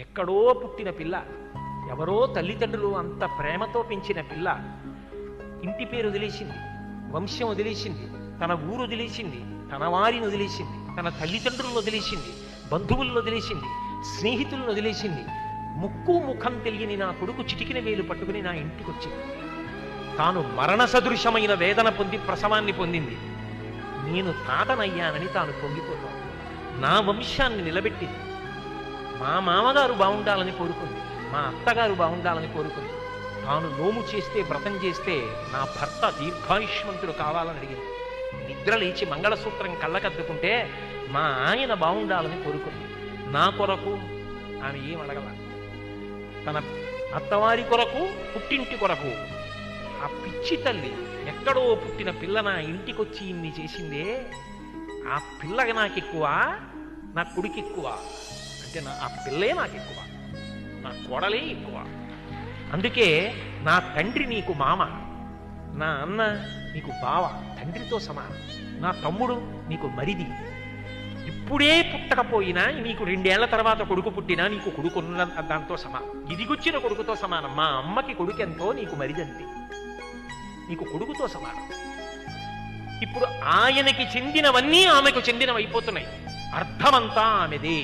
ఎక్కడో పుట్టిన పిల్ల, ఎవరో తల్లిదండ్రులు అంత ప్రేమతో పెంచిన పిల్ల ఇంటి పేరు వదిలేసింది, వంశం వదిలేసింది, తన ఊరు వదిలేసింది, తన వారిని వదిలేసింది, తన తల్లిదండ్రులను వదిలేసింది, బంధువులను వదిలేసింది, స్నేహితులను వదిలేసింది. ముక్కు ముఖం తెలియని నా కొడుకు చిటికిన వేలు పట్టుకుని నా ఇంటికి వచ్చింది. తాను మరణ సదృశమైన వేదన పొంది ప్రసవాన్ని పొందింది. నేను తాతనయ్యానని తాను పొంగిపోతాను. నా వంశాన్ని నిలబెట్టింది. మా మామగారు బాగుండాలని కోరుకుంది, మా అత్తగారు బాగుండాలని కోరుకుంది. తాను నోము చేస్తే, వ్రతం చేస్తే నా భర్త దీర్ఘాయుష్మంతుడు కావాలని అడిగింది. నిద్ర లేచి మంగళసూత్రం కళ్ళకద్దుకుంటే మా ఆయన బాగుండాలని కోరుకుంది. నా కొరకు ఆమె ఏం అడగల. తన అత్తవారి కొరకు, పుట్టింటి కొరకు. ఆ పిచ్చి తల్లి ఎక్కడో పుట్టిన పిల్ల నా ఇంటికి వచ్చి ఇన్ని చేసిందే, ఆ పిల్లకి నాకెక్కువ, నా కొడుకు ఎక్కువ అంటే ఆ పిల్లే నాకెక్కువ, నా కోడలే ఎక్కువ. అందుకే నా తండ్రి నీకు మామ, నా అన్న నీకు బావ, తండ్రితో సమానం. నా తమ్ముడు నీకు మరిది. ఇప్పుడే పుట్టకపోయినా నీకు 2 ఏళ్ల తర్వాత కొడుకు పుట్టినా నీకు కొడుకున్న దాంతో సమానం. ఇదిగొచ్చిన కొడుకుతో సమానం. మా అమ్మకి కొడుకు ఎంతో నీకు మరిదంతే, నీకు కొడుకుతో సమానం. ఇప్పుడు ఆయనకి చెందినవన్నీ ఆమెకు చెందినవైపోతున్నాయి. అర్థమంతా ఆమెదే.